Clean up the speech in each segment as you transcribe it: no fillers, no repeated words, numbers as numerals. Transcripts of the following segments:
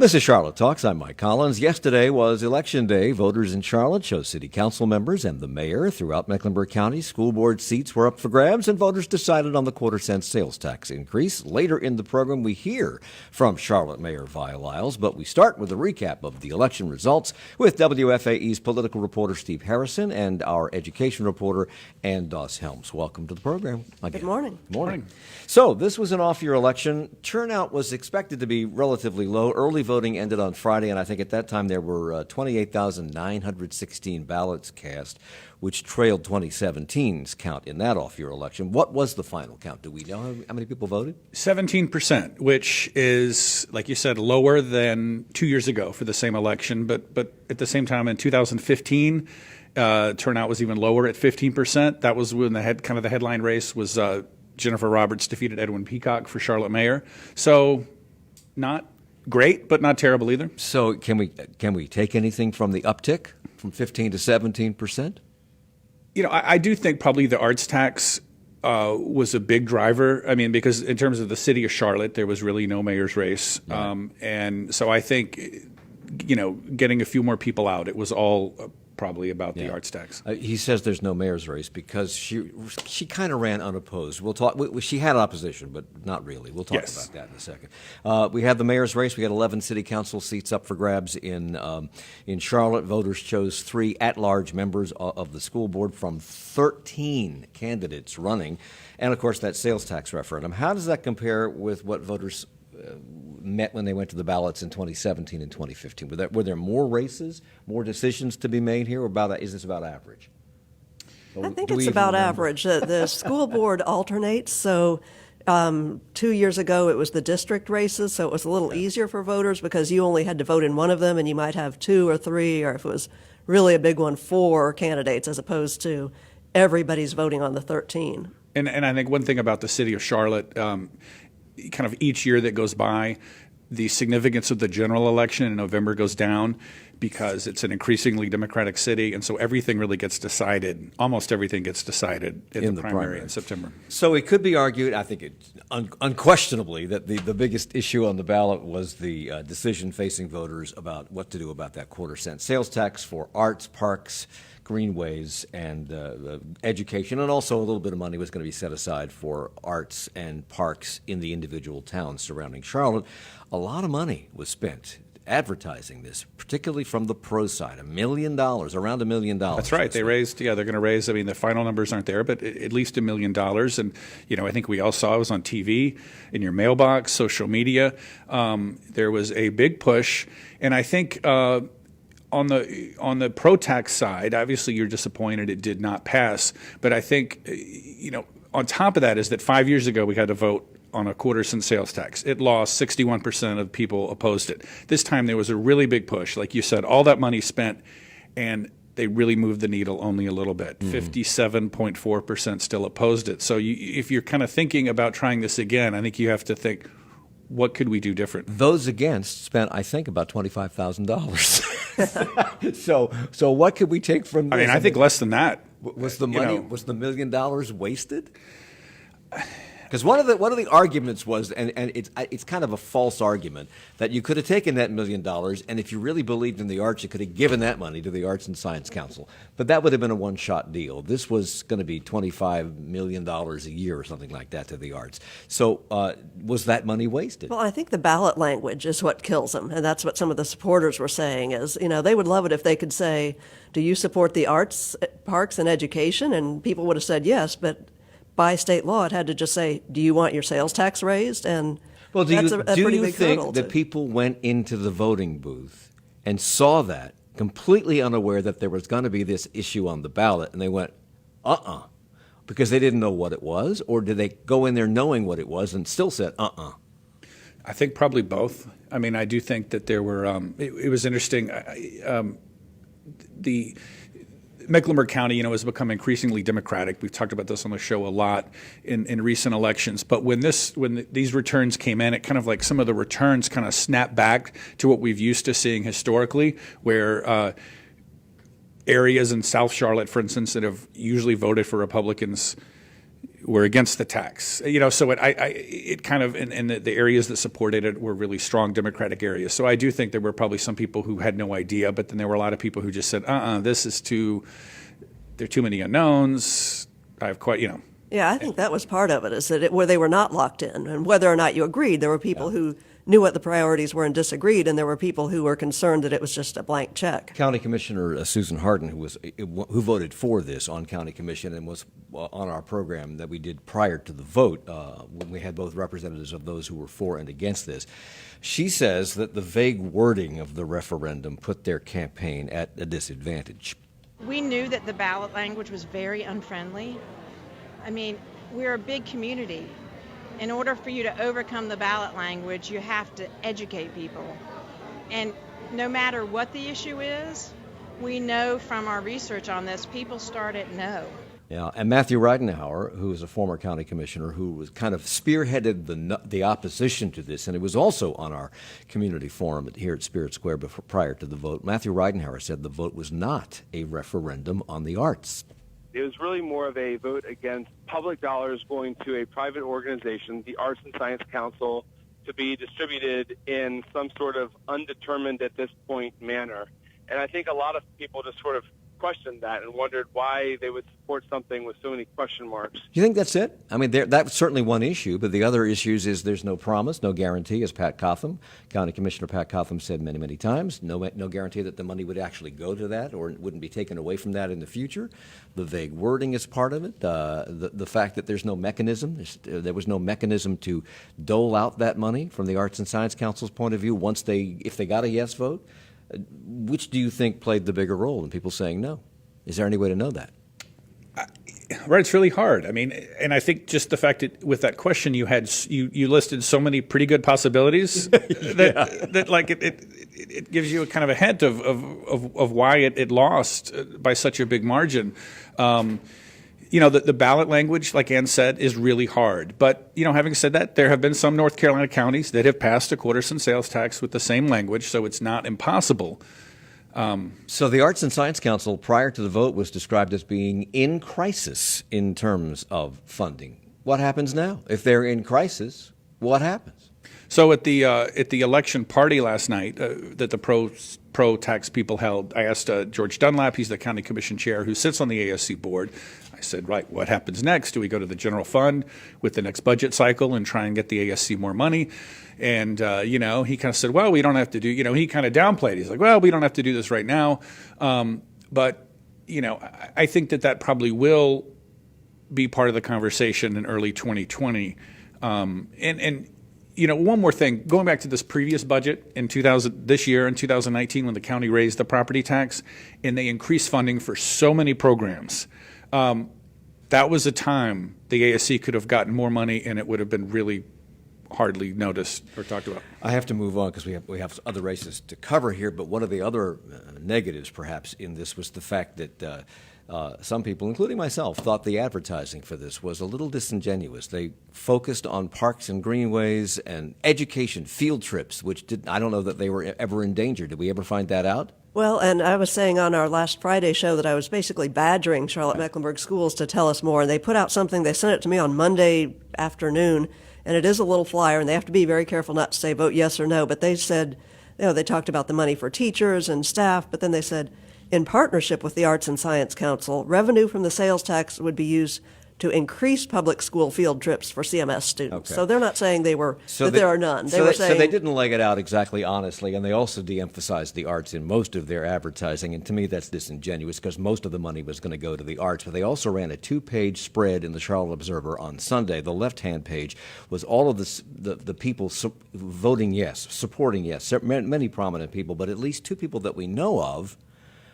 This is Charlotte Talks. I'm Mike Collins. Yesterday was Election Day. Voters in Charlotte chose city council members and the mayor. Throughout Mecklenburg County, school board seats were up for grabs, and voters decided on the quarter-cent sales tax increase. Later in the program, we hear from Charlotte Mayor Vi Lyles, but we start with a recap of the election results with WFAE's political reporter Steve Harrison and our education reporter Ann Doss Helms. Welcome to the program again. Good morning. Good morning. So this was an off-year election. Turnout was expected to be relatively low. Early voting ended on Friday, and I think at that time there were 28,916 ballots cast, which trailed 2017's count in that off-year election. What was the final count? Do we know how many people voted? 17%, which is, like you said, lower than 2 years ago for the same election. But at the same time, in 2015, turnout was even lower at 15%. That was when the headline race was Jennifer Roberts defeated Edwin Peacock for Charlotte Mayor. So not great, but not terrible either. So can we take anything from the uptick from 15 to 17%? You know, I do think probably the arts tax was a big driver. I mean, because in terms of the city of Charlotte, there was really no mayor's race. Yeah. And so I think, you know, getting a few more people out, it was all probably about the arts tax. He says there's no mayor's race because she kind of ran unopposed. We'll talk. She had opposition, but not really. We'll talk about that in a second. We had the mayor's race. We had 11 city council seats up for grabs in Charlotte. Voters chose 3 at-large members of the school board from 13 candidates running, and of course that sales tax referendum. How does that compare with what voters met when they went to the ballots in 2017 and 2015? Were there more races, more decisions to be made here, or is this about average? I think it's about average. The school board alternates, so 2 years ago it was the district races, so it was a little easier for voters because you only had to vote in one of them, and you might have 2 or 3, or if it was really a big one, 4 candidates, as opposed to everybody's voting on the 13. And I think one thing about the city of Charlotte, kind of each year that goes by, the significance of the general election in November goes down because it's an increasingly Democratic city, and so everything really gets decided, almost everything gets decided in the primary in September. So it could be argued, I think it's unquestionably, that the biggest issue on the ballot was the decision facing voters about what to do about that quarter-cent sales tax for arts, parks, greenways, and education, and also a little bit of money was going to be set aside for arts and parks in the individual towns surrounding Charlotte. A lot of money was spent advertising this, particularly from the pro side. $1 million, around $1 million. That's right. They're going to raise, I mean, the final numbers aren't there, but at least $1 million. And, you know, I think we all saw it was on TV, in your mailbox, social media. There was a big push, and I think on the pro tax side, obviously you're disappointed it did not pass. But I think, you know, on top of that is that 5 years ago we had to vote on a quarter-cent sales tax. It lost. 61% of people opposed it. This time there was a really big push. Like you said, all that money spent, and they really moved the needle only a little bit. 57.4% still opposed it. So if you're kind of thinking about trying this again, I think you have to think, what could we do different? Those against spent, I think, about $25,000. So what could we take from this? I mean, I think less than that. Was the money, was the $1 million wasted? Because one of the arguments was, and it's kind of a false argument, that you could have taken that $1 million, and if you really believed in the arts, you could have given that money to the Arts and Science Council. But that would have been a one-shot deal. This was going to be $25 million a year or something like that to the arts. So was that money wasted? Well, I think the ballot language is what kills them, and that's what some of the supporters were saying is, you know, they would love it if they could say, do you support the arts, parks, and education? And people would have said yes, but by state law, it had to just say, do you want your sales tax raised? And well, do that's you, a pretty do you big think that people went into the voting booth and saw that, completely unaware that there was going to be this issue on the ballot, and they went, because they didn't know what it was? Or did they go in there knowing what it was and still said, I think probably both. I mean, I do think that there were, it was interesting. The Mecklenburg County, you know, has become increasingly Democratic. We've talked about this on the show a lot in recent elections. But when these returns came in, it kind of like some of the returns kind of snapped back to what we've used to seeing historically, where areas in South Charlotte, for instance, that have usually voted for Republicans were against the tax. So it kind of, and the areas that supported it were really strong Democratic areas. So I do think there were probably some people who had no idea, but then there were a lot of people who just said, this is there are too many unknowns. Yeah, I think that was part of it, is that where they were not locked in. And whether or not you agreed, there were people who knew what the priorities were and disagreed, and there were people who were concerned that it was just a blank check. County Commissioner Susan Harden, who voted for this on County Commission and was on our program that we did prior to the vote, when we had both representatives of those who were for and against this, she says that the vague wording of the referendum put their campaign at a disadvantage. We knew that the ballot language was very unfriendly. I mean, we're a big community. In order for you to overcome the ballot language, you have to educate people. And no matter what the issue is, we know from our research on this, people start at no. Yeah, and Matthew Reidenauer, who is a former county commissioner, who was kind of spearheaded the opposition to this, and it was also on our community forum here at Spirit Square prior to the vote. Matthew Reidenauer said the vote was not a referendum on the arts. It was really more of a vote against public dollars going to a private organization, the Arts and Science Council, to be distributed in some sort of undetermined at this point manner. And I think a lot of people just sort of questioned that and wondered why they would support something with so many question marks. Do you think that's it? I mean, that's certainly one issue, but the other issues is there's no promise, no guarantee, as County Commissioner Pat Cotham said many, many times, no guarantee that the money would actually go to that or wouldn't be taken away from that in the future. The vague wording is part of it. The fact that there's no mechanism, there was no mechanism to dole out that money from the Arts and Science Council's point of view if they got a yes vote. Which do you think played the bigger role in people saying no? Is there any way to know that? Right, it's really hard. I mean, and I think just the fact that with that question you had, you listed so many pretty good possibilities that like it gives you a kind of a hint of why it lost by such a big margin. The ballot language, like Ann said, is really hard. But, having said that, there have been some North Carolina counties that have passed a quarter-cent sales tax with the same language, so it's not impossible. So the Arts and Science Council, prior to the vote, was described as being in crisis in terms of funding. What happens now? If they're in crisis, what happens? So at the election party last night that the pro tax people held, I asked George Dunlap, he's the county commission chair who sits on the ASC board. I said, right, what happens next? Do we go to the general fund with the next budget cycle and try and get the ASC more money? And, he kind of said, well, we don't have to do, he kind of downplayed. He's like, well, we don't have to do this right now. But I think that probably will be part of the conversation in early 2020. One more thing, going back to this previous budget this year in 2019, when the county raised the property tax and they increased funding for so many programs, that was a time the ASC could have gotten more money and it would have been really hardly noticed or talked about. I have to move on because we have other races to cover here, but one of the other negatives perhaps in this was the fact that some people, including myself, thought the advertising for this was a little disingenuous. They focused on parks and greenways and education, field trips, which I don't know that they were ever in danger. Did we ever find that out? Well, and I was saying on our last Friday show that I was basically badgering Charlotte Mecklenburg Schools to tell us more. And they put out something, they sent it to me on Monday afternoon, and it is a little flyer, and they have to be very careful not to say vote yes or no. But they said, they talked about the money for teachers and staff, but then they said, in partnership with the Arts and Science Council, revenue from the sales tax would be used to increase public school field trips for CMS students. Okay. So they're not saying there are none. So they didn't lay it out exactly honestly, and they also de-emphasized the arts in most of their advertising, and to me that's disingenuous because most of the money was going to go to the arts. But they also ran a 2-page spread in the Charlotte Observer on Sunday. The left-hand page was all of the people voting yes, supporting yes, many prominent people, but at least 2 people that we know of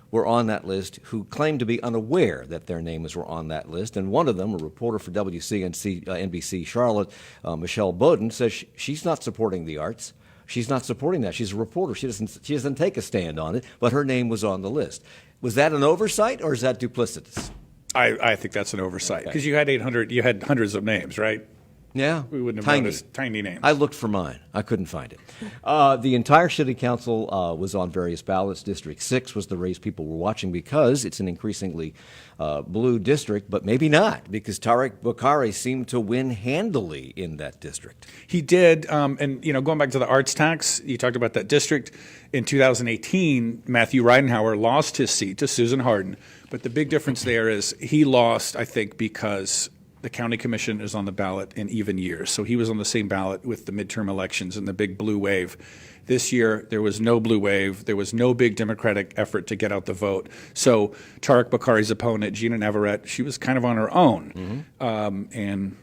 were on that list who claimed to be unaware that their names were on that list. And one of them, a reporter for NBC Charlotte, Michelle Bowden, says she's not supporting the arts. She's not supporting that. She's a reporter. She doesn't take a stand on it, but her name was on the list. Was that an oversight or is that duplicitous? I think that's an oversight because you had 800, you had hundreds of names, right? Yeah, we wouldn't have noticed tiny names. I looked for mine. I couldn't find it. The entire city council was on various ballots. District 6 was the race people were watching because it's an increasingly blue district, but maybe not, because Tariq Bokhari seemed to win handily in that district. He did, and going back to the arts tax, you talked about that district. In 2018, Matthew Ridenhour lost his seat to Susan Hardin, but the big difference there is he lost, I think, because the county commission is on the ballot in even years. So he was on the same ballot with the midterm elections and the big blue wave. This year, there was no blue wave. There was no big Democratic effort to get out the vote. So Tariq Bokhari's opponent, Gina Navarrete, she was kind of on her own. And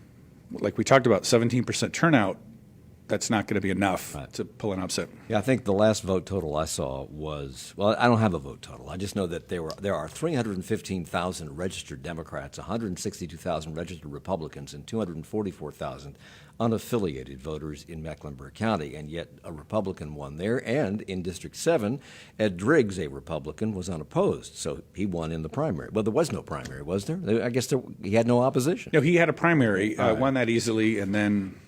like we talked about, 17% turnout, that's not going to be enough to pull an upset. Yeah, I think the last vote total I saw was, well, I don't have a vote total. I just know that there are 315,000 registered Democrats, 162,000 registered Republicans, and 244,000 unaffiliated voters in Mecklenburg County, and yet a Republican won there. And in District 7, Ed Driggs, a Republican, was unopposed, so he won in the primary. Well, there was no primary, was there? I guess he had no opposition. No, he had a primary, won that easily, and then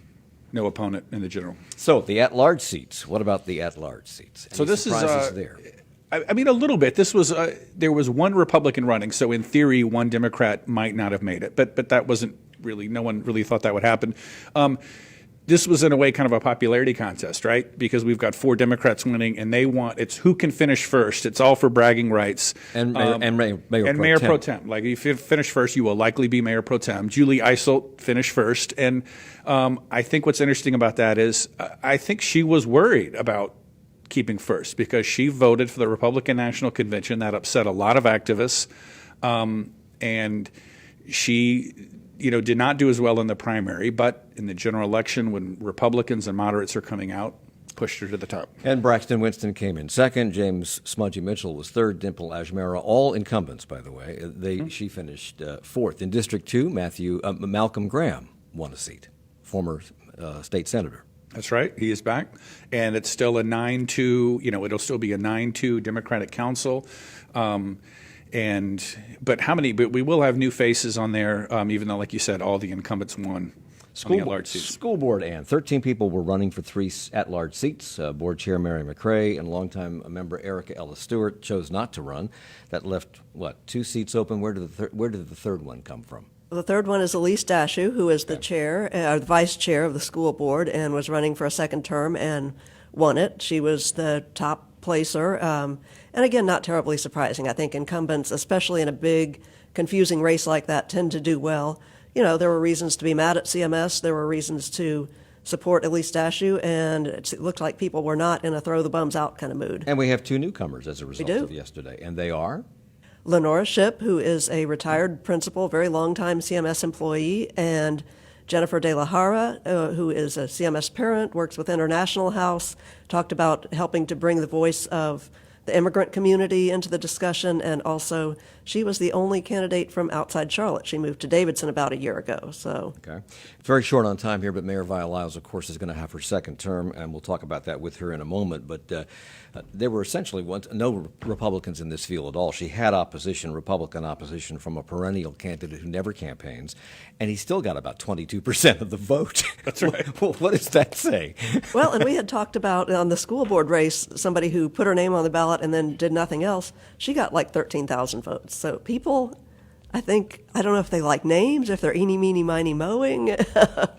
no opponent in the general. So the at-large seats. What about the at-large seats? So this surprises there? I mean, a little bit. This was there was one Republican running, so in theory, one Democrat might not have made it, but that wasn't really. No one really thought that would happen. This was in a way kind of a popularity contest, right? Because we've got 4 Democrats winning, and it's who can finish first. It's all for bragging rights. And Mayor Pro Tem. Like, if you finish first, you will likely be Mayor Pro Tem. Julie Eiselt finished first, and I think what's interesting about that is I think she was worried about keeping first because she voted for the Republican National Convention. That upset a lot of activists, and she did not do as well in the primary, but in the general election when Republicans and moderates are coming out, pushed her to the top. And Braxton Winston came in second. James Smudgy Mitchell was third. Dimple Ajmera, all incumbents, by the way. She finished fourth. In District 2, Malcolm Graham won a seat, former state senator. That's right. He is back. And it's still a 9-2, it'll still be a 9-2 Democratic council. But we will have new faces on there, even though, like you said, all the incumbents won on the at-large seats. School board, and 13 people were running for 3 at-large seats. Board Chair Mary McRae and longtime member Erica Ellis Stewart chose not to run. That left, 2 seats open? Where did the third one come from? The third one is Elise Dashew, who is the the vice chair of the school board and was running for a second term and won it. She was the top placer. And again, not terribly surprising. I think incumbents, especially in a big, confusing race like that, tend to do well. There were reasons to be mad at CMS. There were reasons to support Elise Dashew, and it looked like people were not in a throw-the-bums-out kind of mood. And we have 2 newcomers as a result of yesterday, and they are? Lenora Shipp, who is a retired principal, very long-time CMS employee, and Jennifer De La Hara, who is a CMS parent, works with International House, talked about helping to bring the voice of the immigrant community into the discussion, and also she was the only candidate from outside Charlotte. She moved to Davidson about a year ago. So, okay, very short on time here, but Mayor Vi Lyles, of course, is going to have her second term, and we'll talk about that with her in a moment. But there were essentially no Republicans in this field at all. She had Republican opposition from a perennial candidate who never campaigns, and he still got about 22% of the vote. That's right. Well, what does that say? Well, and we had talked about on the school board race, somebody who put her name on the ballot and then did nothing else. She got like 13,000 votes. So people, I don't know if they like names, if they're eeny, meeny, miny, mowing. All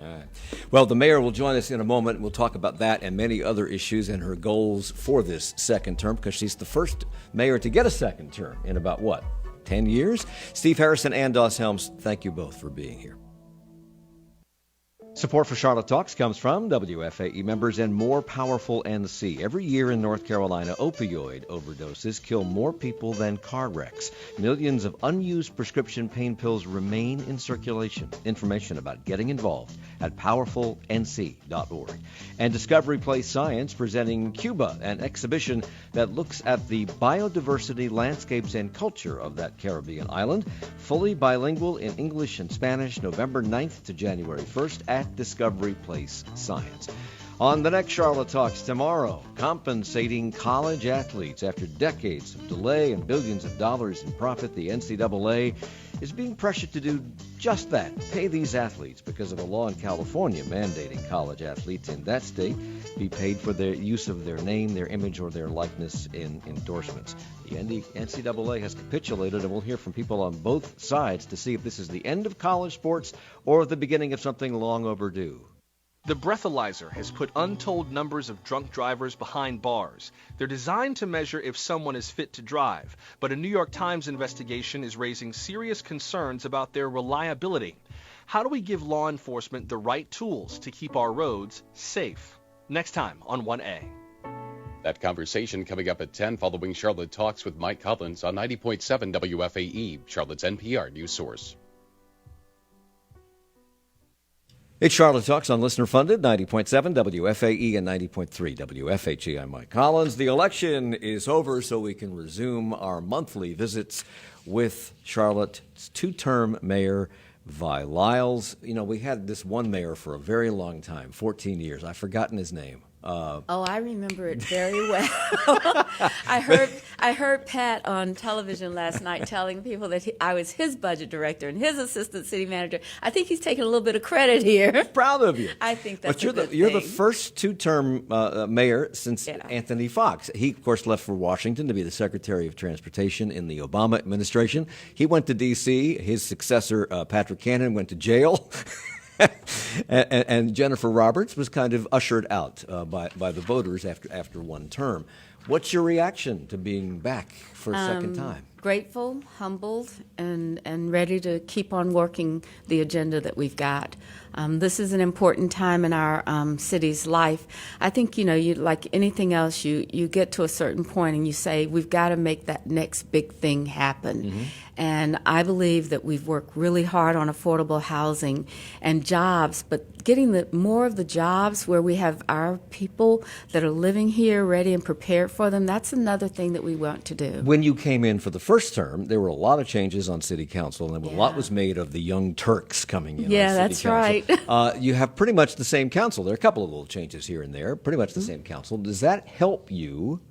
right. Well, the mayor will join us in a moment. We'll talk about that and many other issues and her goals for this second term, because she's the first mayor to get a second term in about, 10 years? Steve Harrison and Doss Helms, thank you both for being here. Support for Charlotte Talks comes from WFAE members and More Powerful NC. Every year in North Carolina, opioid overdoses kill more people than car wrecks. Millions of unused prescription pain pills remain in circulation. Information about getting involved at powerfulnc.org. And Discovery Place Science presenting Cuba, an exhibition that looks at the biodiversity, landscapes, and culture of that Caribbean island. Fully bilingual in English and Spanish, November 9th to January 1st at Discovery Place Science. On the next Charlotte Talks tomorrow, compensating college athletes after decades of delay and billions of dollars in profit. The NCAA is being pressured to do just that, pay these athletes because of a law in California mandating college athletes in that state be paid for their use of their name, their image, or their likeness in endorsements. The NCAA has capitulated, and we'll hear from people on both sides to see if this is the end of college sports or the beginning of something long overdue. The breathalyzer has put untold numbers of drunk drivers behind bars. They're designed to measure if someone is fit to drive, but a New York Times investigation is raising serious concerns about their reliability. How do we give law enforcement the right tools to keep our roads safe? Next time on 1A. That conversation coming up at 10 following Charlotte Talks with Mike Collins on 90.7 WFAE, Charlotte's NPR news source. It's Charlotte Talks on listener-funded 90.7 WFAE and 90.3 WFHE. I'm Mike Collins. The election is over, so we can resume our monthly visits with Charlotte's two-term mayor, Vi Lyles. You know, we had this one mayor for a very long time, 14 years. I've forgotten his name. I remember it very well. I heard Pat on television last night telling people that I was his budget director and his assistant city manager. I think he's taking a little bit of credit here. Proud of you. I think that's a good thing. You're the first two-term mayor since Yeah. Anthony Fox. He, of course, left for Washington to be the Secretary of Transportation in the Obama administration. He went to D.C. His successor, Patrick Cannon, went to jail. and Jennifer Roberts was kind of ushered out by the voters after one term. What's your reaction to being back for a second time? Grateful, humbled, and ready to keep on working the agenda that we've got. This is an important time in our city's life. I think, you like anything else, you get to a certain point and you say, we've got to make that next big thing happen. Mm-hmm. And I believe that we've worked really hard on affordable housing and jobs, but getting more of the jobs where we have our people that are living here ready and prepared for them, that's another thing that we want to do. When you came in for the first term, there were a lot of changes on city council, and a lot was made of the young Turks coming in. Yeah, on that's city council. right. You have pretty much the same council. There are a couple of little changes here and there, pretty much the same council. Does that help you?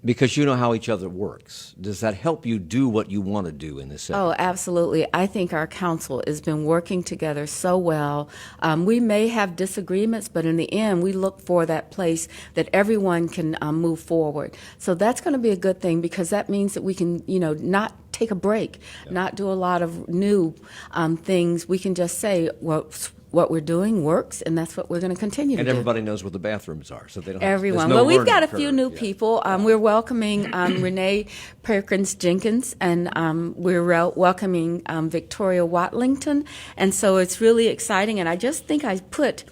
Because you know how each other works. Does that help you do what you want to do in this setting? Oh, absolutely. I think our council has been working together so well. We may have disagreements, but in the end, we look for that place that everyone can move forward. So that's going to be a good thing because that means that we can, not take a break, not do a lot of new things. We can just say, well, what we're doing works, and that's what we're going to continue to do. And everybody knows what the bathrooms are, so they don't. Everyone. There's no we've got a learning few curve. new people. We're welcoming Renee Perkins Jenkins, and we're welcoming Victoria Watlington, and so it's really exciting. And I just think I put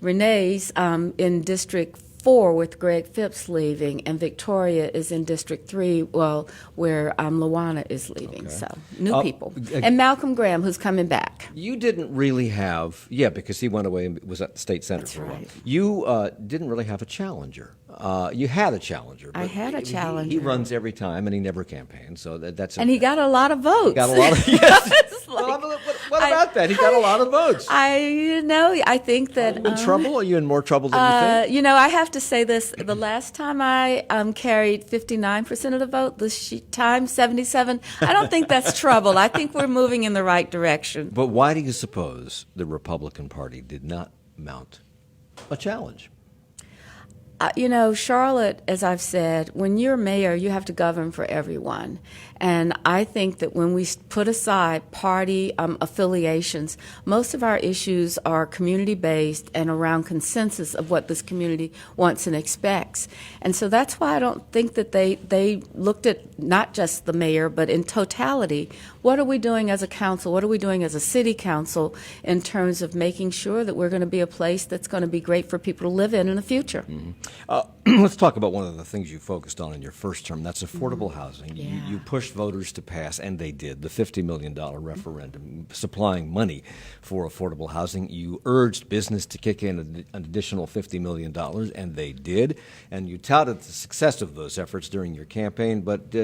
Renee's in District 4 with Greg Phipps leaving, and Victoria is in District 3, where Luana is leaving. Okay. So, new people. And Malcolm Graham, who's coming back. You didn't really have, because he went away and was at the state senate That's for a while. right. You didn't really have a challenger. You had a challenger. I but had a challenger. He runs every time, and he never campaigns, so that's. And he got a lot of votes. He got a lot of. Yes. It's like- what about that? He got a lot of votes. I think that. Are you in trouble? Are you in more trouble than you think? I have to say this. The last time I carried 59% of the vote, this time 77. I don't think that's trouble. I think we're moving in the right direction. But why do you suppose the Republican Party did not mount a challenge? Charlotte, as I've said, when you're mayor, you have to govern for everyone. And I think that when we put aside party affiliations, most of our issues are community-based and around consensus of what this community wants and expects. And so that's why I don't think that they looked at not just the mayor, but in totality, what are we doing as a council, what are we doing as a city council in terms of making sure that we're going to be a place that's going to be great for people to live in the future. Mm-hmm. Let's talk about one of the things you focused on in your first term. That's affordable housing. Yeah. You pushed voters to pass, and they did, the $50 million referendum supplying money for affordable housing. You urged business to kick in an additional $50 million, and they did. And you touted the success of those efforts during your campaign, but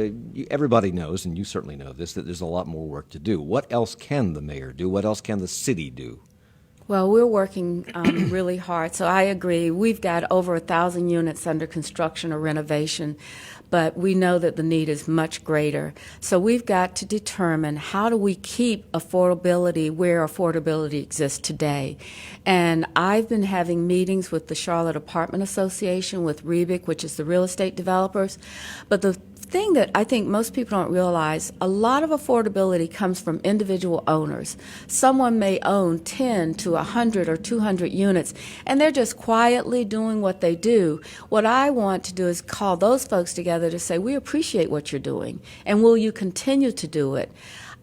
everybody knows, and you certainly know this, that there's a lot more work to do. What else can the mayor do? What else can the city do? Well, we're working really hard. So I agree. We've got over 1,000 units under construction or renovation, but we know that the need is much greater. So we've got to determine how do we keep affordability where affordability exists today. And I've been having meetings with the Charlotte Apartment Association, with REBIC, which is the real estate developers. But the thing that I think most people don't realize, a lot of affordability comes from individual owners. Someone may own 10 to 100 or 200 units, and they're just quietly doing what they do. What I want to do is call those folks together to say, we appreciate what you're doing, and will you continue to do it?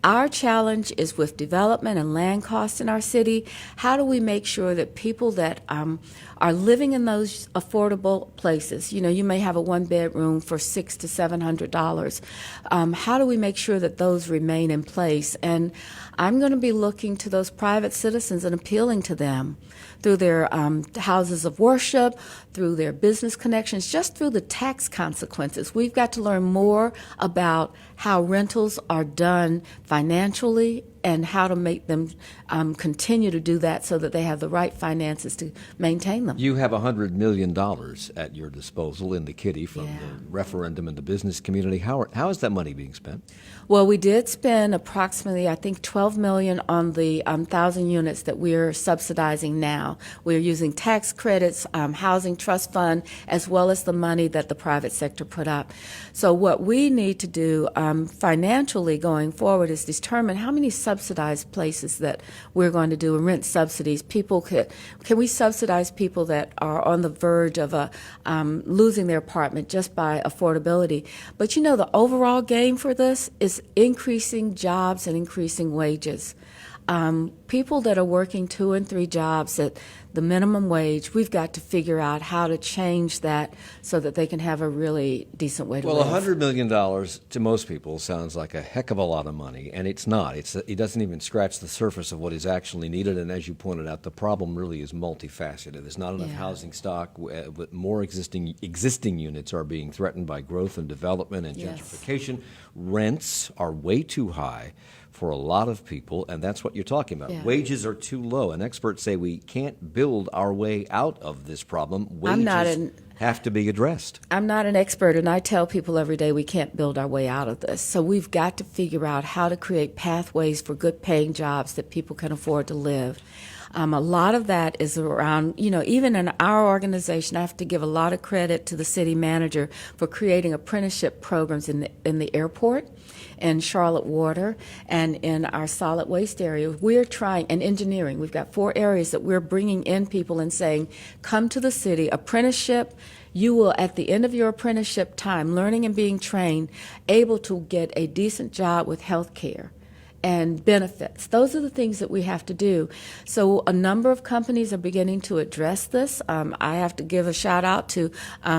Our challenge is with development and land costs in our city. How do we make sure that people that are living in those affordable places, you know, you may have a one-bedroom for $600 to $700. How do we make sure that those remain in place? And I'm going to be looking to those private citizens and appealing to them through their houses of worship, through their business connections, just through the tax consequences. We've got to learn more about how rentals are done financially and how to make them continue to do that so that they have the right finances to maintain them. You have $100 million at your disposal in the kitty from Yeah. the referendum and the business community. How is that money being spent? Well, we did spend approximately, I think, $12 million on the 1,000 units that we're subsidizing now. We're using tax credits, housing trust fund, as well as the money that the private sector put up. So what we need to do financially going forward is determine how many subsidized places that we're going to do and rent subsidies. Can we subsidize people that are on the verge of losing their apartment just by affordability? But you know, the overall game for this is increasing jobs and increasing wages. People that are working 2 and 3 jobs at the minimum wage, we've got to figure out how to change that so that they can have a really decent way to live. Well, $100 million to most people sounds like a heck of a lot of money, and it's not. It doesn't even scratch the surface of what is actually needed, and as you pointed out, the problem really is multifaceted. There's not enough housing stock, but more existing units are being threatened by growth and development and gentrification. Rents are way too high for a lot of people, and that's what you're talking about. Yeah. Wages are too low, and experts say we can't build our way out of this problem. Wages have to be addressed. I'm not an expert, and I tell people every day we can't build our way out of this. So we've got to figure out how to create pathways for good-paying jobs that people can afford to live. A lot of that is around, you know, even in our organization, I have to give a lot of credit to the city manager for creating apprenticeship programs in the airport, in Charlotte Water, and in our solid waste area. We're trying, and engineering, we've got 4 areas that we're bringing in people and saying, come to the city, apprenticeship. You will, at the end of your apprenticeship time, learning and being trained, able to get a decent job with health care and benefits. Those are the things that we have to do. So a number of companies are beginning to address this. I have to give a shout out to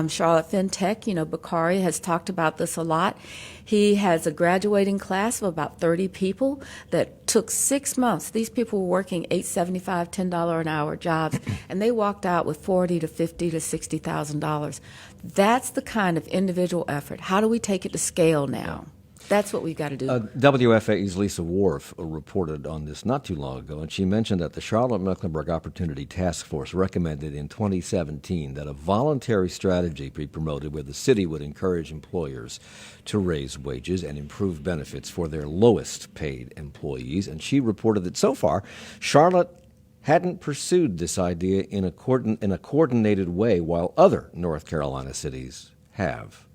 Charlotte FinTech. You know, Bakari has talked about this a lot. He has a graduating class of about 30 people that took 6 months. These people were working $8.75, $10 an hour jobs, and they walked out with $40,000 to $50,000 to $60,000. That's the kind of individual effort. How do we take it to scale now? That's what we've got to do. WFAE's Lisa Worf reported on this not too long ago, and she mentioned that the Charlotte-Mecklenburg Opportunity Task Force recommended in 2017 that a voluntary strategy be promoted where the city would encourage employers to raise wages and improve benefits for their lowest paid employees. And she reported that so far, Charlotte hadn't pursued this idea in a coordinated way while other North Carolina cities have.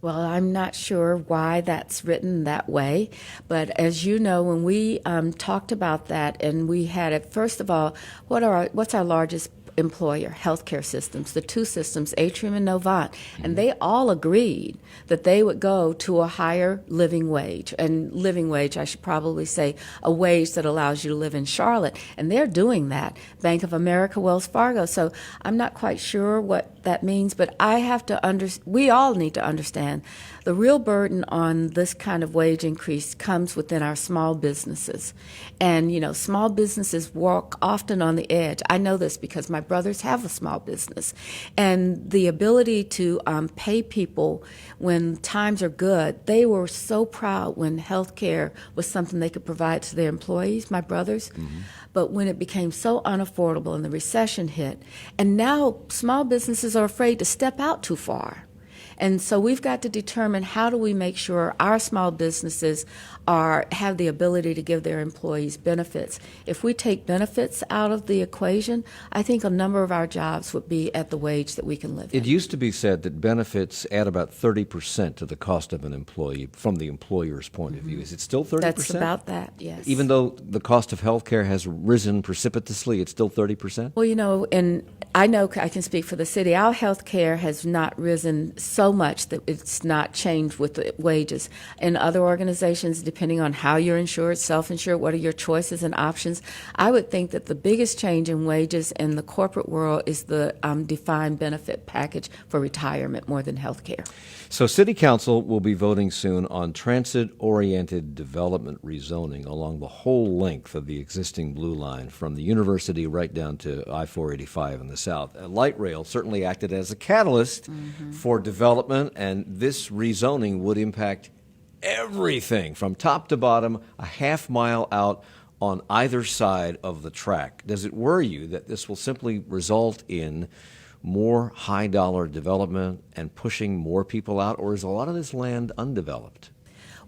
Well, I'm not sure why that's written that way, but as you know, when we talked about that and we had it, first of all, what's our largest employer? Healthcare systems, the 2 systems, Atrium and Novant, and they all agreed that they would go to a higher living wage. And living wage, I should probably say, a wage that allows you to live in Charlotte, and they're doing that. Bank of America, Wells Fargo. So I'm not quite sure what that means, but we all need to understand the real burden on this kind of wage increase comes within our small businesses. And, you know, small businesses walk often on the edge. I know this because my brothers have a small business. And the ability to pay people when times are good, they were so proud when health care was something they could provide to their employees, my brothers. Mm-hmm. But when it became so unaffordable and the recession hit, and now small businesses are afraid to step out too far. And so we've got to determine how do we make sure our small businesses have the ability to give their employees benefits. If we take benefits out of the equation, I think a number of our jobs would be at the wage that we can live in. It used to be said that benefits add about 30% to the cost of an employee from the employer's point of view. Is it still 30%? That's about that, yes. Even though the cost of health care has risen precipitously, it's still 30%? Well, and I know I can speak for the city. Our health care has not risen so much that it's not changed with the wages. In other organizations, depending on how you're insured, self-insured, what are your choices and options, I would think that the biggest change in wages in the corporate world is the defined benefit package for retirement more than health care. So City Council will be voting soon on transit-oriented development rezoning along the whole length of the existing Blue Line from the university right down to I-485 in the south. Light rail certainly acted as a catalyst for development, and this rezoning would impact everything from top to bottom, a half mile out on either side of the track. Does it worry you that this will simply result in more high-dollar development and pushing more people out, or is a lot of this land undeveloped?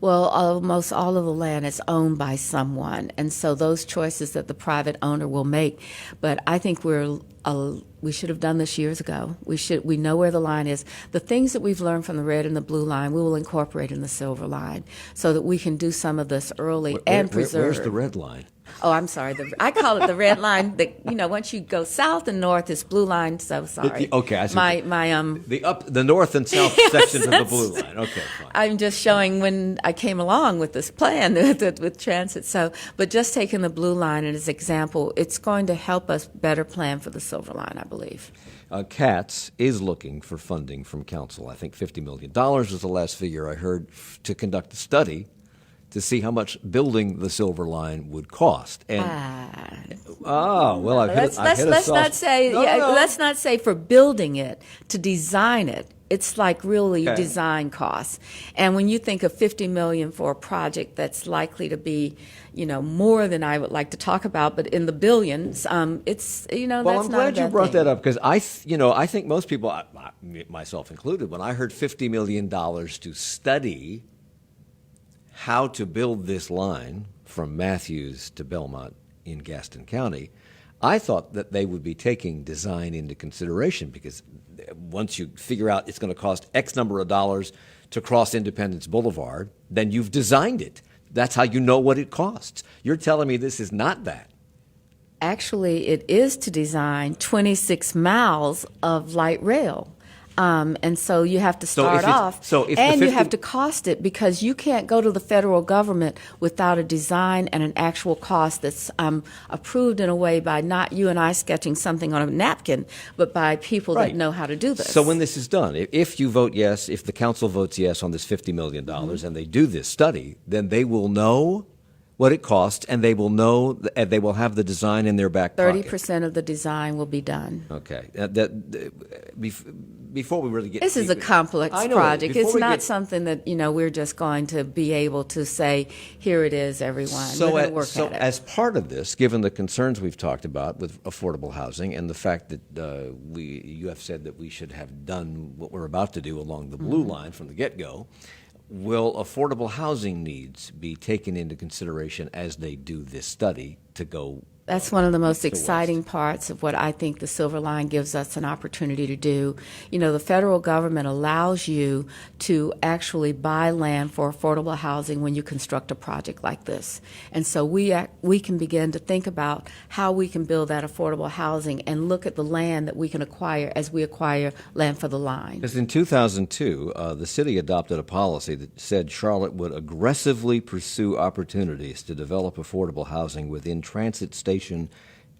Well, almost all of the land is owned by someone, and so those choices that the private owner will make. But I think we should have done this years ago. We know where the line is. The things that we've learned from the red and the blue line, we will incorporate in the silver line, so that we can do some of this early and preserve. Where's the red line? Oh, I'm sorry. I call it the red line. Once you go south and north, it's blue line. So sorry. Okay, I see. The north and south yes, sections of the blue line. Okay, fine. I'm just showing when I came along with this plan with transit. So, but just taking the blue line as an example, it's going to help us better plan for the silver line, I believe. CATS is looking for funding from council. I think $50 million was the last figure I heard to conduct a study to see how much building the silver line would cost. And let's not say for building it, to design it. It's like really design costs. And when you think of $50 million for a project that's likely to be, more than I would like to talk about, but in the billions, it's Well, that's I'm not glad a you bad brought thing. that up because I think most people, myself included, when I heard $50 million to study how to build this line from Matthews to Belmont in Gaston County, I thought that they would be taking design into consideration because once you figure out it's going to cost X number of dollars to cross Independence Boulevard, then you've designed it. That's how you know what it costs. You're telling me this is not that. Actually, it is to design 26 miles of light rail. And so you have to start off, and you have to cost it because you can't go to the federal government without a design and an actual cost that's approved in a way by not you and I sketching something on a napkin, but by people that know how to do this. So when this is done, if you vote yes, if the council votes yes on this $50 million and they do this study, then they will know what it costs, and they will know, and they will have the design in their back pocket. 30% of the design will be done. Okay. Before we really get this is a complex project. It's not something that we're just going to be able to say, here it is, everyone. We're going to work at it. As part of this, given the concerns we've talked about with affordable housing and the fact that you have said that we should have done what we're about to do along the blue line from the get-go, will affordable housing needs be taken into consideration as they do this study to go? That's one of the most exciting parts of what I think the Silver Line gives us an opportunity to do. The federal government allows you to actually buy land for affordable housing when you construct a project like this. And so we can begin to think about how we can build that affordable housing and look at the land that we can acquire as we acquire land for the line. Because in 2002, the city adopted a policy that said Charlotte would aggressively pursue opportunities to develop affordable housing within transit station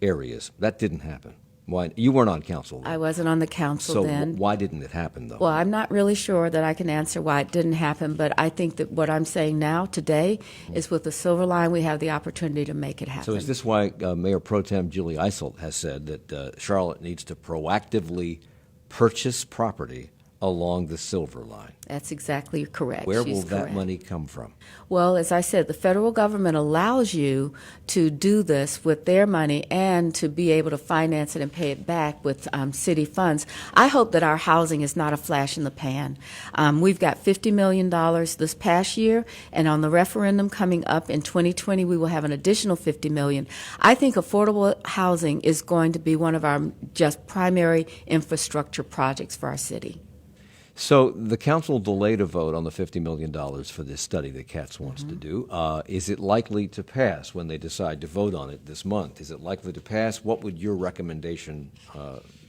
areas. That didn't happen. Why? You weren't on council then. I wasn't on the council So then. why didn't it happen, though? Well, I'm not really sure that I can answer why it didn't happen, but I think that what I'm saying now, today, is with the Silver Line, we have the opportunity to make it happen. So is this why Mayor Pro Tem Julie Eisel has said that Charlotte needs to proactively purchase property along the Silver Line? That's exactly correct. Where She's will that correct. money come from? Well, as I said, the federal government allows you to do this with their money and to be able to finance it and pay it back with city funds. I hope that our housing is not a flash in the pan. We've got $50 million this past year, and on the referendum coming up in 2020, we will have an additional $50 million. I think affordable housing is going to be one of our just primary infrastructure projects for our city. So the council delayed a vote on the $50 million for this study that Katz wants to do. Is it likely to pass when they decide to vote on it this month? Is it likely to pass? What would your recommendation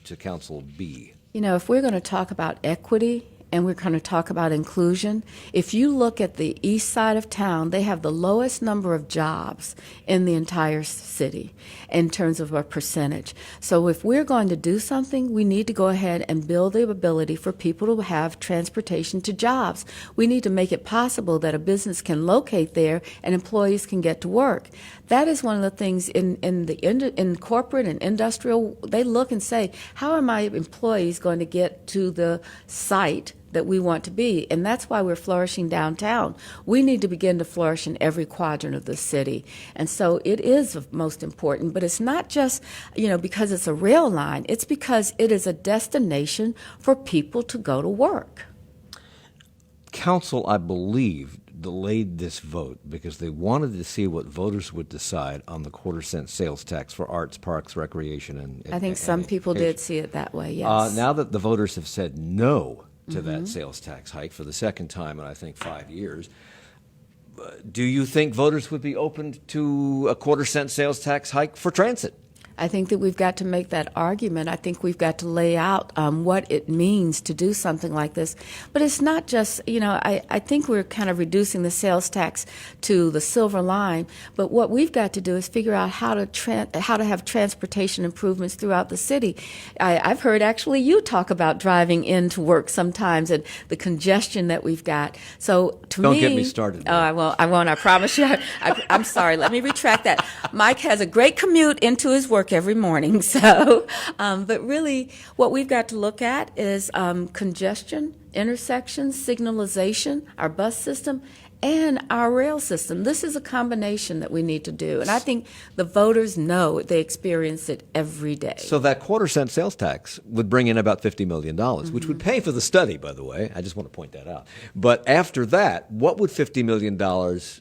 to council be? You know, if we're going to talk about equity and we're going to talk about inclusion, if you look at the east side of town, they have the lowest number of jobs in the entire city in terms of a percentage. So if we're going to do something, we need to go ahead and build the ability for people to have transportation to jobs. We need to make it possible that a business can locate there and employees can get to work. That is one of the things in corporate and industrial, they look and say, how are my employees going to get to the site that we want to be? And that's why we're flourishing downtown. We need to begin to flourish in every quadrant of the city. And so it is most important, but it's not just, because it's a rail line. It's because it is a destination for people to go to work. Council, I believe, delayed this vote because they wanted to see what voters would decide on the quarter-cent sales tax for arts, parks, recreation, and I think some people did see it that way, yes. Now that the voters have said no to that sales tax hike for the second time in, I think, 5 years, do you think voters would be open to a quarter-cent sales tax hike for transit? I think that we've got to make that argument. I think we've got to lay out what it means to do something like this. But it's not just, I think we're kind of reducing the sales tax to the Silver Line. But what we've got to do is figure out how to have transportation improvements throughout the city. I've heard actually you talk about driving into work sometimes and the congestion that we've got. So Don't get me started. Oh, I won't. I promise you. I'm sorry. Let me retract that. Mike has a great commute into his work every morning. So, but really, what we've got to look at is congestion, intersections, signalization, our bus system, and our rail system. This is a combination that we need to do. And I think the voters know they experience it every day. So that quarter-cent sales tax would bring in about $50 million, which would pay for the study, by the way. I just want to point that out. But after that, what would $50 million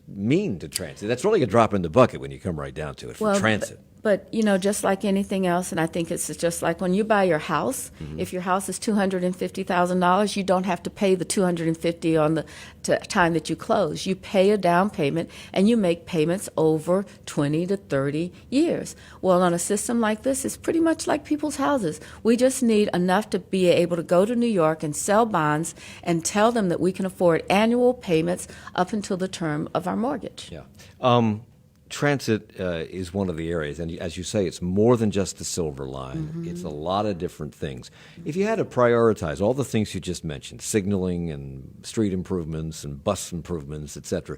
mean to transit? That's really a drop in the bucket when you come right down to it for transit. But, just like anything else, and I think it's just like when you buy your house, if your house is $250,000, you don't have to pay the $250,000 on the time that you close. You pay a down payment, and you make payments over 20 to 30 years. Well, on a system like this, it's pretty much like people's houses. We just need enough to be able to go to New York and sell bonds and tell them that we can afford annual payments up until the term of our mortgage. Yeah. Transit is one of the areas, and as you say, it's more than just the Silver Line. It's a lot of different things. If you had to prioritize all the things you just mentioned, signaling and street improvements and bus improvements, et cetera,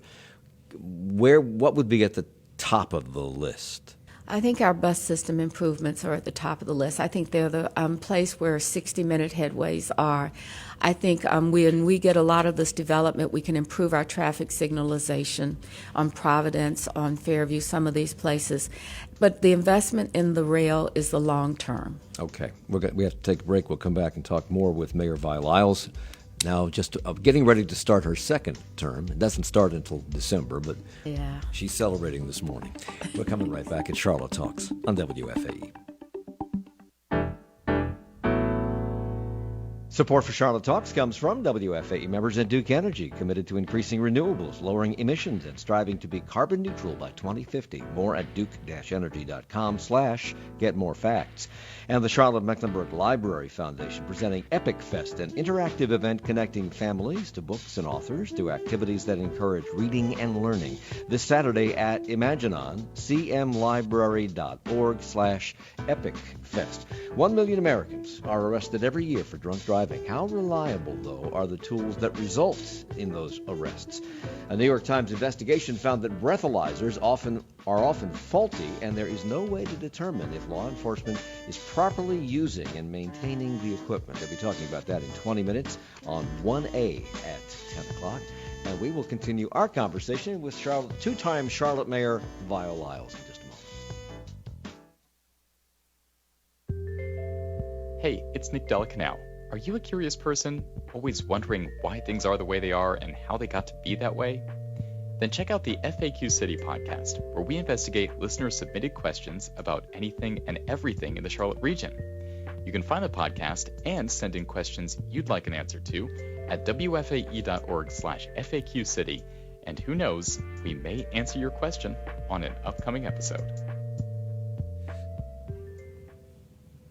what would be at the top of the list? I think our bus system improvements are at the top of the list. I think they're the place where 60-minute headways are. I think when we get a lot of this development, we can improve our traffic signalization on Providence, on Fairview, some of these places. But the investment in the rail is the long term. Okay. We have to take a break. We'll come back and talk more with Mayor Vi Lyles. Now, just getting ready to start her second term. It doesn't start until December, but she's celebrating this morning. We're coming right back at Charlotte Talks on WFAE. Support for Charlotte Talks comes from WFAE members and Duke Energy, committed to increasing renewables, lowering emissions, and striving to be carbon neutral by 2050. More at duke-energy.com/getmorefacts. And the Charlotte Mecklenburg Library Foundation presenting Epic Fest, an interactive event connecting families to books and authors through activities that encourage reading and learning. This Saturday at Imaginon, cmlibrary.org/epicfest. 1 million Americans are arrested every year for drunk driving. How reliable, though, are the tools that result in those arrests? A New York Times investigation found that breathalyzers are often faulty, and there is no way to determine if law enforcement is properly using and maintaining the equipment. They'll be talking about that in 20 minutes on 1A at 10 o'clock. And we will continue our conversation with two-time Charlotte Mayor Vi Lyles in just a moment. Hey, it's Nick Delacanal. Are you a curious person, always wondering why things are the way they are and how they got to be that way? Then check out the FAQ City podcast, where we investigate listener-submitted questions about anything and everything in the Charlotte region. You can find the podcast and send in questions you'd like an answer to at wfae.org/FAQcity, and who knows, we may answer your question on an upcoming episode.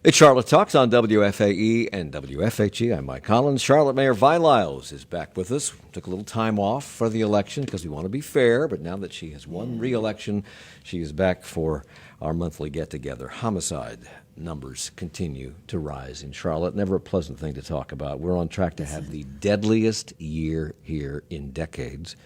It's Charlotte Talks on WFAE and WFHE. I'm Mike Collins. Charlotte Mayor Vi Lyles is back with us. Took a little time off for the election because we want to be fair, but now that she has won re-election, she is back for our monthly get-together. Homicide numbers continue to rise in Charlotte. Never a pleasant thing to talk about. We're on track to have the deadliest year here in decades.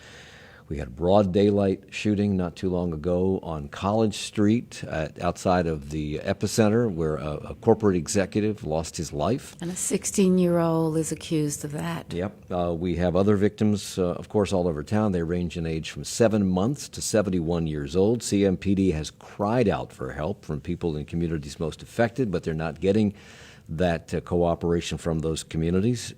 We had a broad daylight shooting not too long ago on College Street outside of the epicenter, where a corporate executive lost his life. And a 16-year-old is accused of that. Yep. We have other victims, of course, all over town. They range in age from 7 months to 71 years old. CMPD has cried out for help from people in communities most affected, but they're not getting that cooperation from those communities.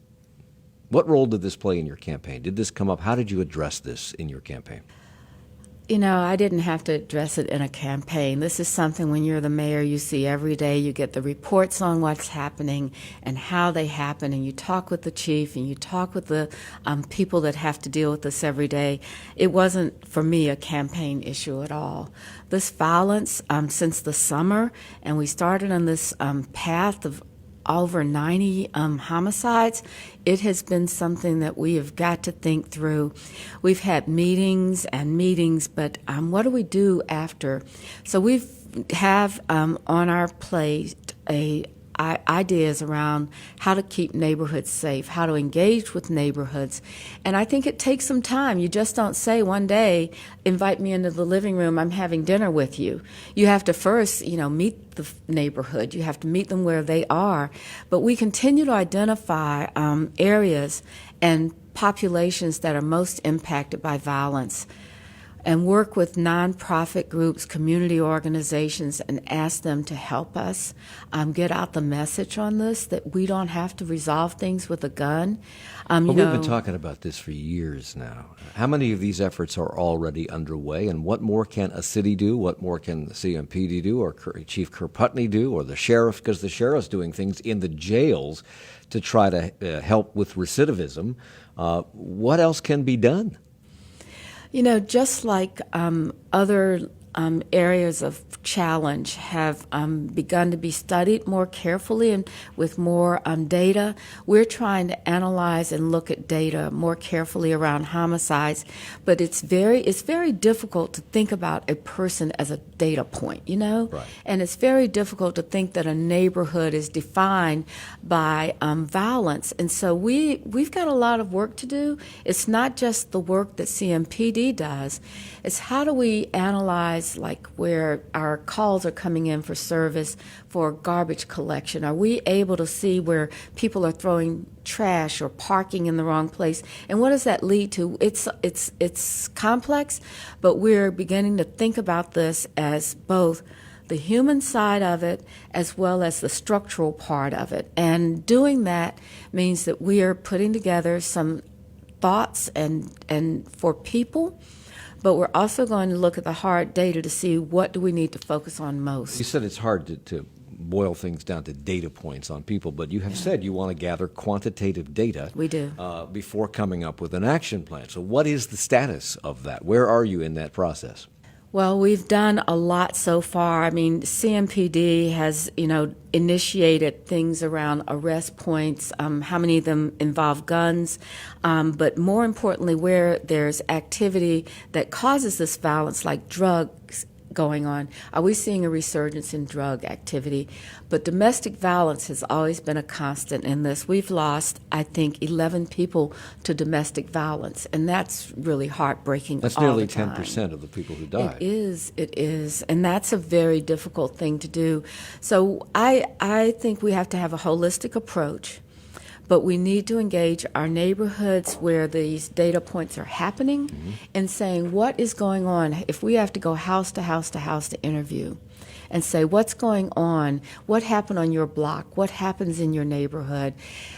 What role did this play in your campaign? Did this come up? How did you address this in your campaign? You know, I didn't have to address it in a campaign. This is something when you're the mayor you see every day. You get the reports on what's happening and how they happen, and you talk with the chief and you talk with the people that have to deal with this every day. It wasn't, for me, a campaign issue at all. This violence since the summer, and we started on this path of over 90 homicides, it has been something that we have got to think through. We've had meetings and meetings, but what do we do after? So we have on our plate ideas around how to keep neighborhoods safe, how to engage with neighborhoods. And I think it takes some time. You just don't say one day, invite me into the living room, I'm having dinner with you. You have to first, meet the neighborhood. You have to meet them where they are. But we continue to identify areas and populations that are most impacted by violence, and work with nonprofit groups, community organizations, and ask them to help us get out the message on this, that we don't have to resolve things with a gun. But we've been talking about this for years now. How many of these efforts are already underway, and what more can a city do? What more can the CMPD do, or Chief Kirputney do, or the sheriff? Because the sheriff's doing things in the jails to try to help with recidivism. What else can be done? Just like other areas of challenge have begun to be studied more carefully and with more data, we're trying to analyze and look at data more carefully around homicides. But it's very difficult to think about a person as a data point, Right. And it's very difficult to think that a neighborhood is defined by violence. And so we've got a lot of work to do. It's not just the work that CMPD does. It's how do we analyze, like, where our calls are coming in for service for garbage collection? Are we able to see where people are throwing trash or parking in the wrong place? And what does that lead to? It's complex, but we're beginning to think about this as both the human side of it as well as the structural part of it. And doing that means that we are putting together some thoughts and for people, but we're also going to look at the hard data to see what do we need to focus on most. You said it's hard to boil things down to data points on people, but you have said you want to gather quantitative data. We do. Before coming up with an action plan. So what is the status of that? Where are you in that process? Well, we've done a lot so far. I mean, CMPD has, initiated things around arrest points, how many of them involve guns, but more importantly, where there's activity that causes this violence, like drugs going on. Are we seeing a resurgence in drug activity? But domestic violence has always been a constant in this. We've lost, I think, 11 people to domestic violence, and that's really heartbreaking. That's all nearly the time. 10% of the people who die. It is, and that's a very difficult thing to do. So I think we have to have a holistic approach. But we need to engage our neighborhoods where these data points are happening and saying what is going on. If we have to go house to house to house to interview and say what's going on, what happened on your block, what happens in your neighborhood,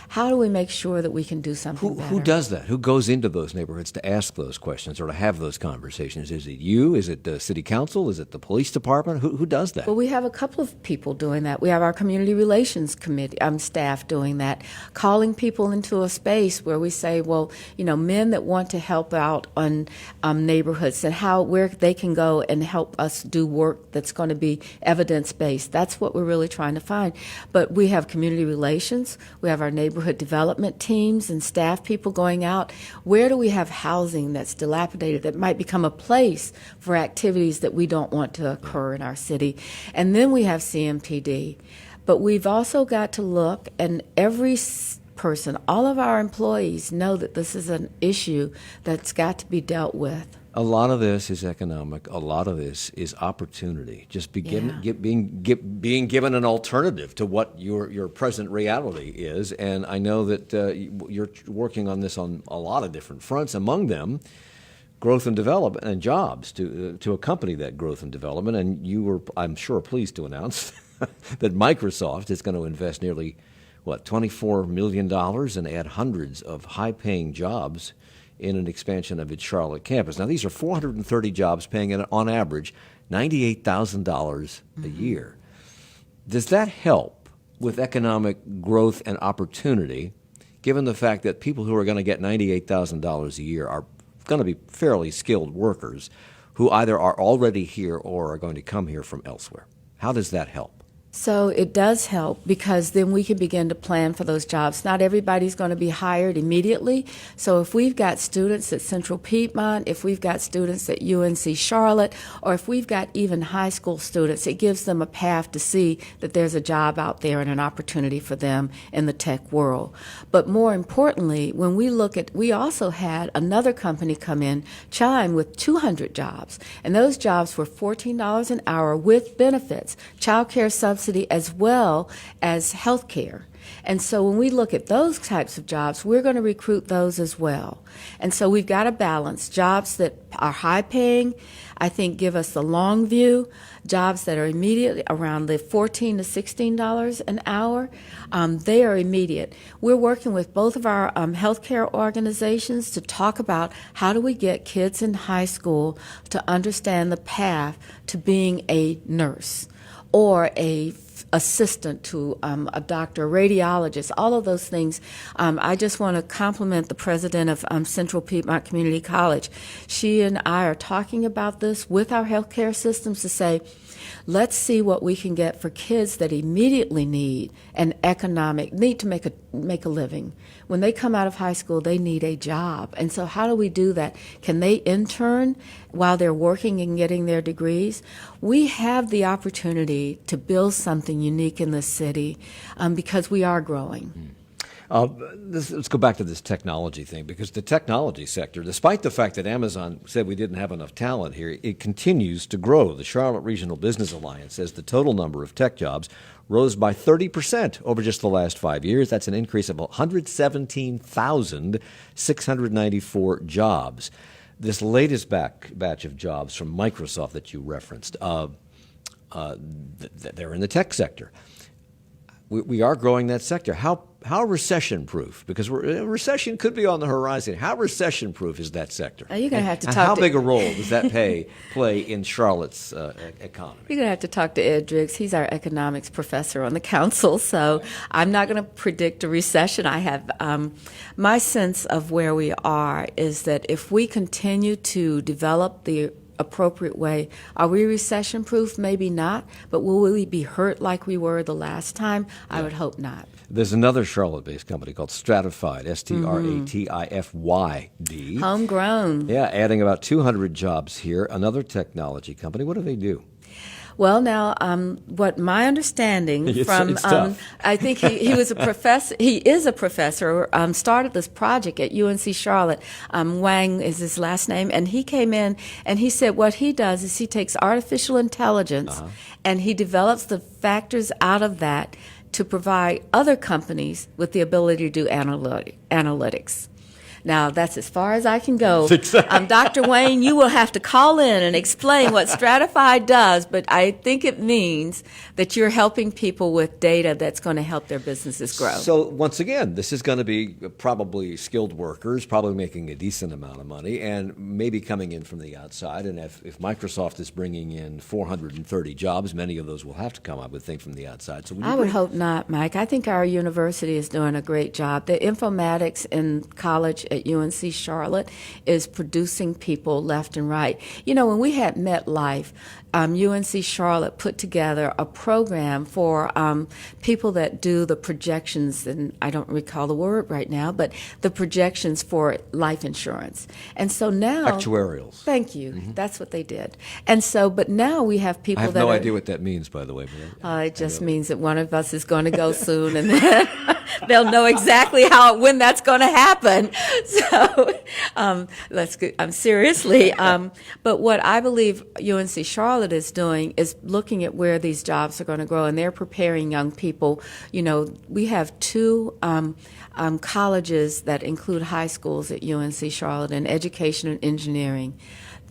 how do we make sure that we can do something better? Who does that? Who goes into those neighborhoods to ask those questions or to have those conversations? Is it you? Is it the city council? Is it the police department? Who does that? Well, we have a couple of people doing that. We have our community relations committee staff doing that, calling people into a space where we say, well, men that want to help out on neighborhoods and where they can go and help us do work that's going to be evidence-based. That's what we're really trying to find. But we have community relations. We have our neighborhood development teams and staff people going out. Where do we have housing that's dilapidated that might become a place for activities that we don't want to occur in our city? And then we have CMPD. But we've also got to look, and every person, all of our employees know that this is an issue that's got to be dealt with. A lot of this is economic. A lot of this is opportunity. Just being given an alternative to what your present reality is. And I know that you're working on this on a lot of different fronts. Among them, growth and development and jobs to accompany that growth and development. And you were, I'm sure, pleased to announce that Microsoft is going to invest nearly $24 million and add hundreds of high-paying jobs in an expansion of its Charlotte campus. Now, these are 430 jobs paying, on average, $98,000 a year. Does that help with economic growth and opportunity, given the fact that people who are going to get $98,000 a year are going to be fairly skilled workers who either are already here or are going to come here from elsewhere? How does that help? So it does help because then we can begin to plan for those jobs. Not everybody's going to be hired immediately. So if we've got students at Central Piedmont, if we've got students at UNC Charlotte, or if we've got even high school students, it gives them a path to see that there's a job out there and an opportunity for them in the tech world. But more importantly, when we also had another company come in, Chime, with 200 jobs. And those jobs were $14 an hour with benefits, child care subsidy, as well as health care. And so when we look at those types of jobs, we're going to recruit those as well. And so we've got to balance jobs that are high paying, I think give us the long view, jobs that are immediately around the $14 to $16 an hour. They are immediate. We're working with both of our healthcare organizations to talk about how do we get kids in high school to understand the path to being a nurse or a assistant to a doctor, a radiologist, all of those things. I just want to compliment the president of Central Piedmont Community College. She and I are talking about this with our healthcare systems to say, let's see what we can get for kids that immediately need to make a living. When they come out of high school, they need a job. And so how do we do that? Can they intern while they're working and getting their degrees? We have the opportunity to build something unique in this city because we are growing. Let's go back to this technology thing, because the technology sector, despite the fact that Amazon said we didn't have enough talent here, it continues to grow. The Charlotte Regional Business Alliance says the total number of tech jobs rose by 30% over just the last 5 years. That's an increase of 117,694 jobs. This latest batch of jobs from Microsoft that you referenced, they're in the tech sector. we are growing that sector. How recession-proof? Because recession could be on the horizon. How recession-proof is that sector? You're going to have to and talk how to... big a role does that play in Charlotte's economy? You're going to have to talk to Ed Driggs. He's our economics professor on the council, so I'm not going to predict a recession. I have my sense of where we are is that if we continue to develop the appropriate way. Are we recession-proof? Maybe not, but will we be hurt like we were the last time? I would hope not. There's another Charlotte-based company called Stratified, Stratifyd. Homegrown. Yeah, adding about 200 jobs here. Another technology company. What do they do? Well, now, what my understanding it's from, I think he was a professor. He is a professor. Started this project at UNC Charlotte. Wang is his last name, and he came in and he said what he does is he takes artificial intelligence and he develops the factors out of that to provide other companies with the ability to do analytics. Now, that's as far as I can go. Dr. Wayne, you will have to call in and explain what Stratified does, but I think it means that you're helping people with data that's going to help their businesses grow. So, once again, this is going to be probably skilled workers, probably making a decent amount of money, and maybe coming in from the outside. And if Microsoft is bringing in 430 jobs, many of those will have to come, I would think, from the outside. So I would hope not, Mike. I think our university is doing a great job. The informatics in college at UNC Charlotte is producing people left and right. You know, when we had MetLife, UNC Charlotte put together a program for people that do the projections, and I don't recall the word right now, but the projections for life insurance. And so now... Actuarials. Thank you. Mm-hmm. That's what they did. And so, but now we have people that I have no idea what that means, by the way. It just means that one of us is going to go soon, and then they'll know exactly when that's going to happen. So, seriously. But what I believe UNC Charlotte is doing is looking at where these jobs are going to grow, and they're preparing young people. You know, we have two colleges that include high schools at UNC Charlotte in education and engineering.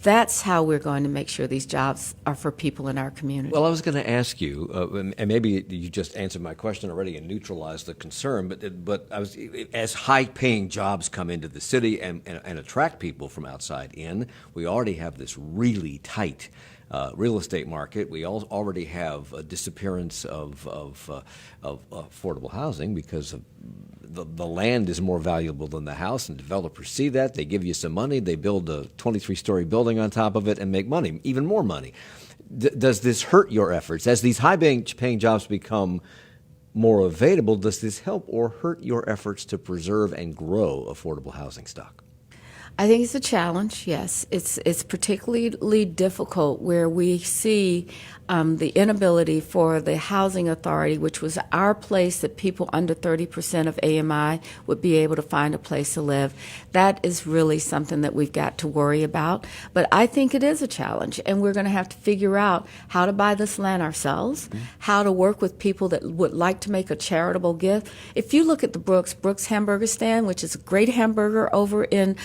That's how we're going to make sure these jobs are for people in our community. Well, I was going to ask you, and maybe you just answered my question already and neutralized the concern, but as high-paying jobs come into the city and attract people from outside in, we already have this really tight real estate market. We already have a disappearance of affordable housing because of the land is more valuable than the house, and developers see that. They give you some money. They build a 23-story building on top of it and make money, even more money. Does this hurt your efforts? As these high-paying jobs become more available, does this help or hurt your efforts to preserve and grow affordable housing stock? I think it's a challenge, yes. It's particularly difficult where we see the inability for the housing authority, which was our place that people under 30% of AMI would be able to find a place to live. That is really something that we've got to worry about. But I think it is a challenge, and we're going to have to figure out how to buy this land ourselves, how to work with people that would like to make a charitable gift. If you look at the Brooks Hamburger Stand, which is a great hamburger over in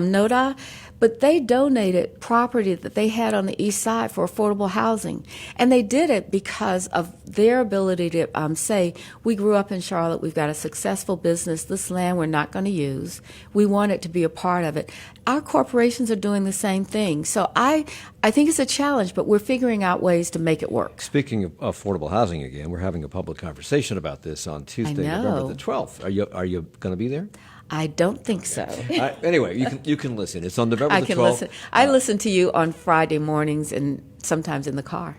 Noda, but they donated property that they had on the east side for affordable housing. And they did it because of their ability to say, we grew up in Charlotte, we've got a successful business, this land we're not going to use. We want it to be a part of it. Our corporations are doing the same thing. So I think it's a challenge, but we're figuring out ways to make it work. Speaking of affordable housing again, we're having a public conversation about this on Tuesday, November the 12th. Are you going to be there? I don't think so. Anyway, you can listen. It's on November the 12th. I can listen. I listen to you on Friday mornings and sometimes in the car.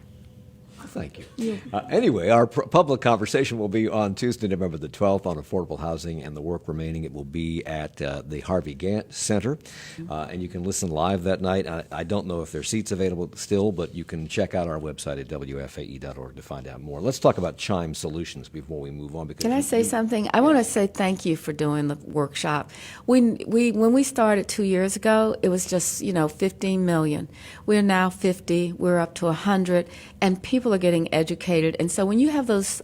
Thank you. Anyway, our public conversation will be on Tuesday, November the 12th on affordable housing and the work remaining. It will be at the Harvey Gantt Center, and you can listen live that night. I don't know if there are seats available still, but you can check out our website at WFAE.org to find out more. Let's talk about Chime Solutions before we move on. Can I say something? I want to say thank you for doing the workshop. When we started 2 years ago, it was just 15 million. We're now 50. We're up to 100, and people are getting educated. And so when you have those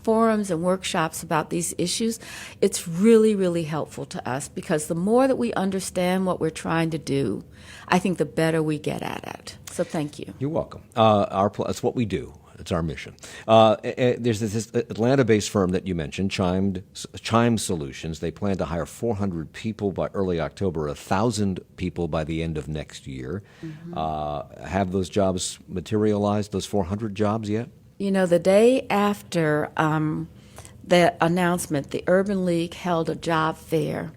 forums and workshops about these issues, it's really, really helpful to us because the more that we understand what we're trying to do, I think the better we get at it. So thank you. You're welcome. That's what we do. It's our mission. There's this Atlanta-based firm that you mentioned, Chime Solutions. They plan to hire 400 people by early October, 1,000 people by the end of next year. Have those jobs materialized, those 400 jobs yet? You know, the day after the announcement, the Urban League held a job fair.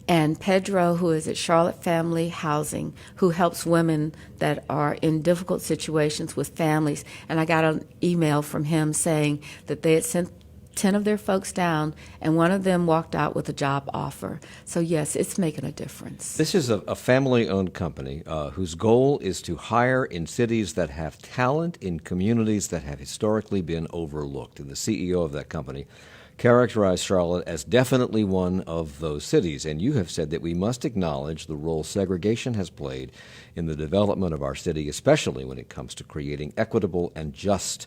And Pedro, who is at Charlotte Family Housing, who helps women that are in difficult situations with families, and I got an email from him saying that they had sent 10 of their folks down, and one of them walked out with a job offer. So, yes, it's making a difference. This is a family-owned company whose goal is to hire in cities that have talent in communities that have historically been overlooked. And the CEO of that company characterized Charlotte as definitely one of those cities. And you have said that we must acknowledge the role segregation has played in the development of our city, especially when it comes to creating equitable and just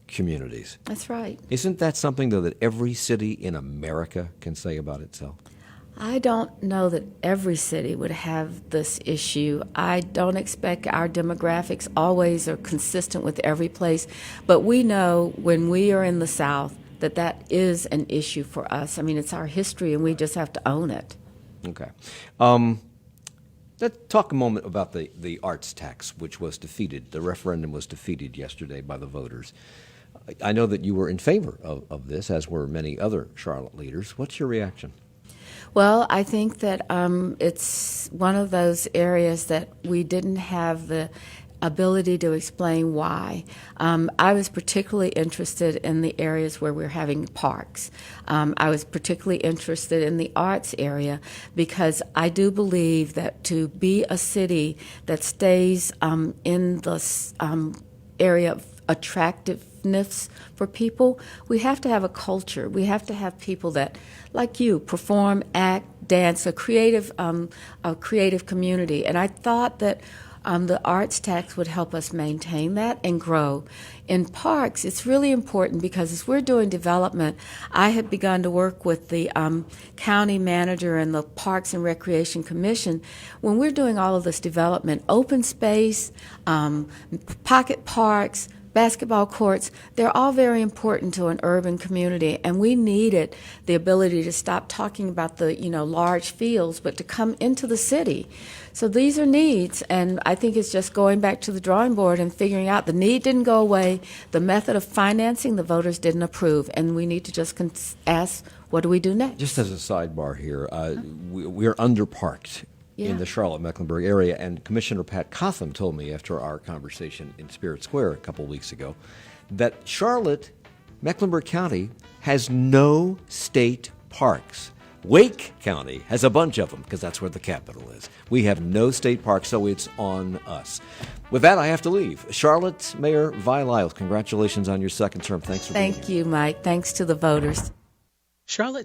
communities. That's right. Isn't that something, though, that every city in America can say about itself? I don't know that every city would have this issue. I don't expect our demographics always are consistent with every place, but we know when we are in the South that is an issue for us. I mean, it's our history, and we just have to own it. Okay. Let's talk a moment about the arts tax, which was defeated. The referendum was defeated yesterday by the voters. I know that you were in favor of this, as were many other Charlotte leaders. What's your reaction? Well, I think that it's one of those areas that we didn't have the ability to explain why. I was particularly interested in the areas where we're having parks. I was particularly interested in the arts area because I do believe that to be a city that stays in the area of attractiveness for people, we have to have a culture. We have to have people that, like you, perform, act, dance, a creative community. And I thought that the arts tax would help us maintain that and grow. In parks, it's really important because as we're doing development, I had begun to work with the county manager and the Parks and Recreation Commission. When we're doing all of this development, open space, pocket parks, basketball courts, they're all very important to an urban community, and we needed the ability to stop talking about the large fields, but to come into the city. So these are needs, and I think it's just going back to the drawing board and figuring out the need didn't go away, the method of financing the voters didn't approve, and we need to just ask, what do we do next? Just as a sidebar here, we're underparked in the Charlotte-Mecklenburg area, and Commissioner Pat Cotham told me after our conversation in Spirit Square a couple weeks ago that Charlotte, Mecklenburg County, has no state parks. Wake County has a bunch of them because that's where the capital is. We have no state parks, so it's on us. With that, I have to leave. Charlotte Mayor Vi Lyles, congratulations on your second term. Thanks for being here. Thank you, Mike. Thanks to the voters. Charlotte